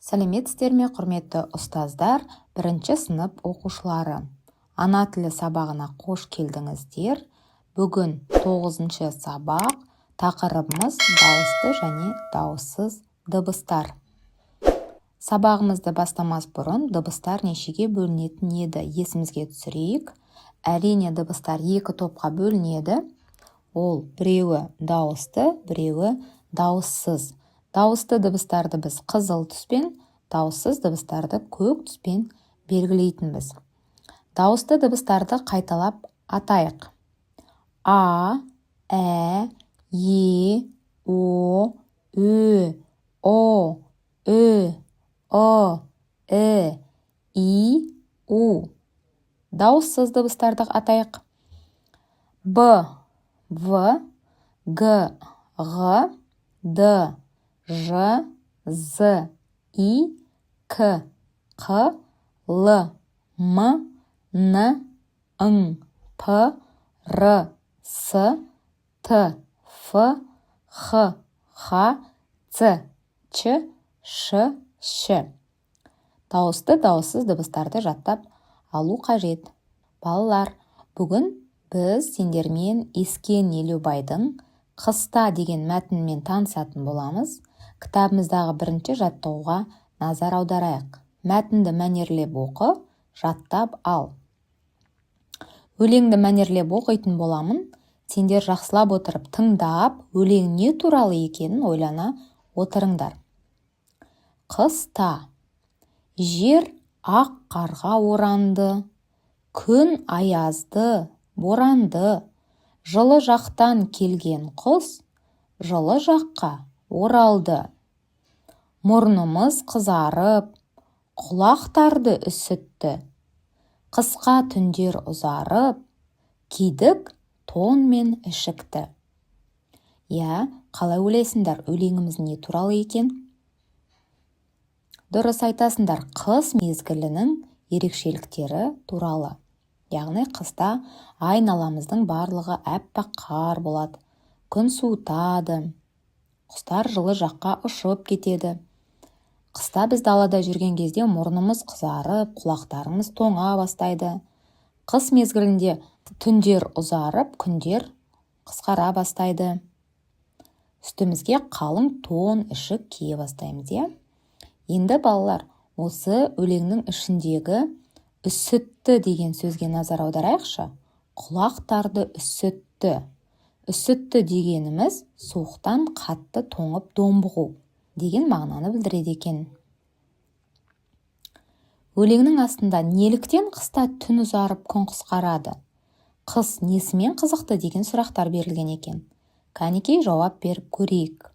Сәлеметсіздер ме, құрметті ұстаздар, бірінші сынып оқушылары. Ана тілі сабағына қош келдіңіздер. Бүгін 9-шы сабақ, тақырыбымыз дауысты және дауыссыз дыбыстар. Сабағымызды бастамас бұрын дыбыстар нешеге бөлінетін еді, есімізге түсірейік. Әрине дыбыстар екі топқа бөлінеді. Ол біреуі дауысты, біреуі дауыссыз. Дауысты дыбыстарды біз қызыл түспен, дауыссыз дыбыстарды көк түспен белгілейтінбіз. Дауысты дыбыстарды қайталап атайық. А, ә, е, о, ү, о, ү, о, і, и, у. Дауыссыз дыбыстарды атайық. Б, В, Г, Ғ, Д, Ж, З, И, К, Қ, Л, М, Н, Ң, П, Р, С, Т, Ф, Х, Х, Ц, Ч, Ш, Щ. Дауысты, дауыссыз дыбыстарды жаттап алу қажет. Балалар, бүгін біз сендермен Ескен Елеубайдың «Қыста» деген мәтінмен танысатын боламыз. Кітабымыздағы бірінші жаттығуға назар аударайық. Мәтінді мәнерлеп оқы, жаттап ал. Өлеңді мәнерлеп оқитын боламын. Сендер жақсылап отырып тыңдап, өлең не туралы екенін ойлана отырыңдар. Қыста. Жер ақ қарға оранды, күн аязды, боранды. Жылы жақтан келген құс жылы жаққа оралды. Мұрнымыз қызарып, құлақтарды үсітті. Қысқа түндер ұзарып, кидік тон мен ішікті. Қалай ойлайсыңдар, өлеңіміз не туралы екен? Дұрыс айтасыңдар, қыс мезгілінің ерекшеліктері туралы. Яғни қыста айналамыздың барлығы әппақ қар болады, күн суытады, құстар жылы жаққа ұшып кетеді. Қыста біз далада жүрген кезде мұрнымыз қызарып, құлақтарымыз тоңа бастайды. Қыс мезгілінде түндер ұзарып, күндер қысқара бастайды. Үстімізге қалың тон, ішік кие бастаймыз, Енді балалар, осы өлеңнің ішіндегі үсітті деген сөзге назар аударайықшы. Құлақтарды үсітті. Үсітті дегеніміз суықтан қатты тоңып домбығу деген мағынаны білдіреді екен. Өлеңнің астында неліктен қыста түн ұзарып күн қысқарады? Қыс несімен қызықты деген сұрақтар берілген екен. Кәнекей жауап беріп көрейік.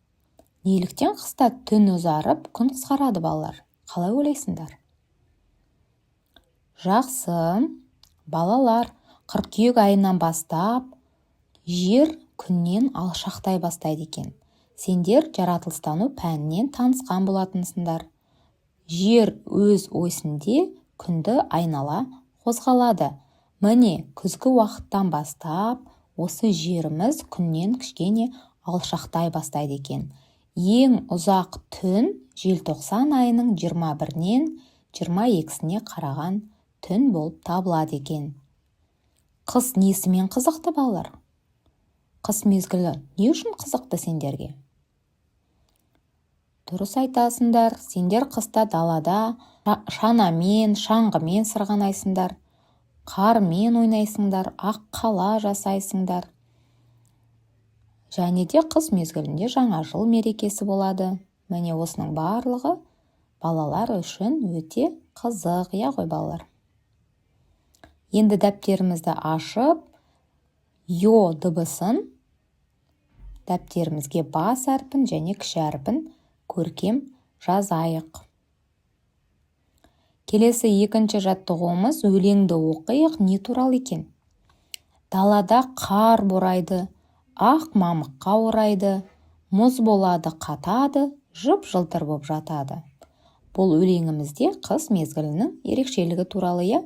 Неліктен қыста түн ұзарып күн қысқарады балалар? Қалай ойлайсыңдар? Жақсы, балалар, қыркүйек айынан бастап жер күннен алшақтай бастайды екен. Сендер жаратылыстану пәнінен танысқан болатынсыңдар. Жер өз осінде күнді айнала қозғалады. Міне, күзгі уақыттан бастап осы жеріміз күннен кішкене алшақтай бастайды екен. Ең ұзақ түн желтоқсан айының 21-нен 22-сіне қараған түн болып табылады екен. Қыс несімен қызықты балалар? Қыс мезгілі не үшін қызықты сендерге? Дұрыс айтасыңдар, сендер қыста далада шанамен, шаңғымен сырғанайсыңдар, қармен ойнайсыңдар, ақ қала жасайсыңдар. Және де қыс мезгілінде жаңа жыл мерекесі болады. Міне осының барлығы балалар үшін өте қызық, ғой балалар. Енді дәптерімізді ашып, йо дыбысын дәптерімізге бас әрпін және кіші әрпін көркем жазайық. Келесі екінші жаттығуымыз өлеңді оқиық, не туралы екен? Далада қар борайды, ақ мамыққа орайды, мұз болады қатады, жып-жылтыр боп жатады. Бұл өлеңімізде қыс мезгілінің ерекшелігі туралы,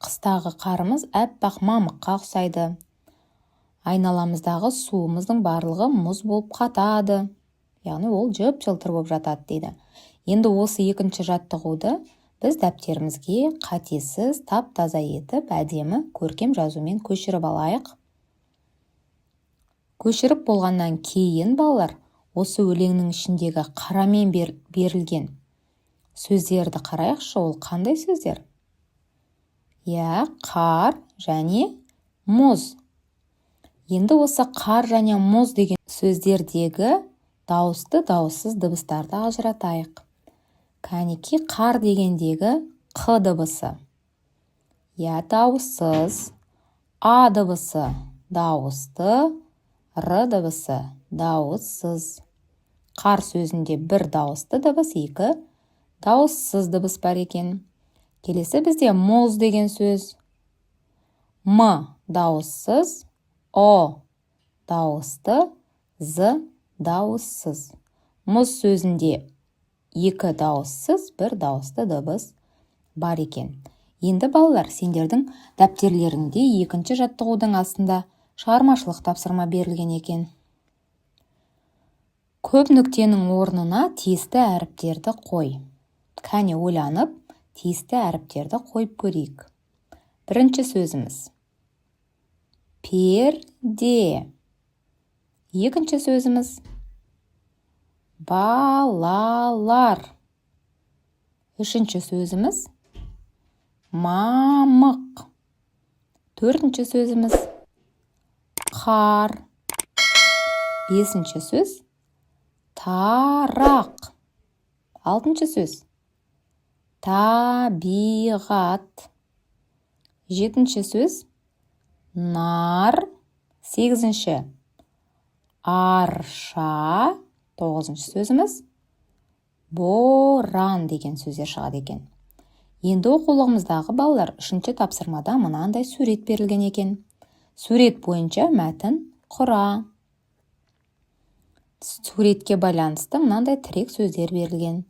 Қыстағы қарымыз әппақ мамыққа ұқсайды. Айналамыздағы суымыздың барлығы мұз болып қатады. яғни ол жып-жылтыр болып жатады дейді. Енді осы екінші жаттығуды біз дәптерімізге қатесіз, тап-таза етіп, әдемі көркем жазумен көшіріп алайық. Көшіріп болғаннан кейін балалар, осы өлеңнің ішіндегі қарамен берілген сөздерді қарайықшы, ол қандай сөздер? Қар және мұз. Енді осы қар және мұз деген сөздердегі дауысты, дауыссыз дыбыстарды ажыратайық. Кәнеки қар дегендегі қ дыбысы. Дауыссыз. А дыбысы дауысты, р дыбысы дауыссыз. Қар сөзінде бір дауысты дыбыс, екі дауыссыз дыбыс бар екен. Келесі бізде мұз деген сөз. М дауыссыз, О дауысты, З дауыссыз. Мұз сөзінде екі дауыссыз, бір дауысты дыбыс бар екен. Енді балалар, сендердің дәптерлеріңде екінші жаттығудың астында шығармашылық тапсырма берілген екен. Көп нүктенің орнына тиісті әріптерді қой. Кәне ойланып, тиісті әріптерді қойып көрейік. Бірінші сөзіміз перде. Екінші сөзіміз балалар. Үшінші сөзіміз мамық. Төртінші сөзіміз қар. Бесінші сөз тарақ. Алтыншы сөз табиғат. Жетінші сөз нар. Сегізінші арша. Тоғызыншы сөзіміз боран деген сөздер шығады екен. Енді оқулығымыздағы балалар үшінші тапсырмада мынандай сурет берілген екен. Сурет бойынша мәтін құра. Суретке байланысты мынандай тірек сөздер берілген.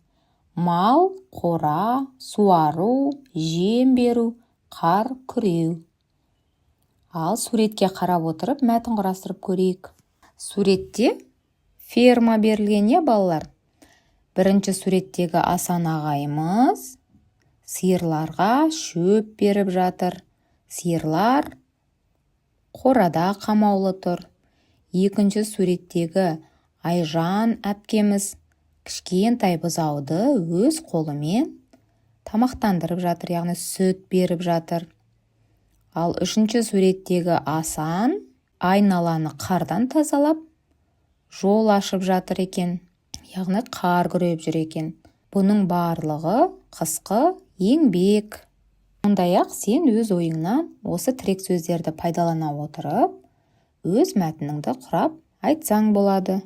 Мал, қора, суару, жем беру, қар күреу. Ал суретке қарап отырып мәтін құрастырып көрейік. Суретте ферма берілген, балалар? Бірінші суреттегі Асан ағайымыз сиырларға шөп беріп жатыр. Сиырлар қорада қамаулы тұр. Екінші суреттегі Айжан әпкеміз кішкентай бұзауды өз қолымен тамақтандырып жатыр, яғни сүт беріп жатыр. Ал үшінші суреттегі Асан айналаны қардан тазалап, жол ашып жатыр екен, яғни қар күреп жүр екен. Бұның барлығы қысқы еңбек. Сондай-ақ сен өз ойыңнан осы тірек сөздерді пайдалана отырып, өз мәтініңді құрап айтсаң болады.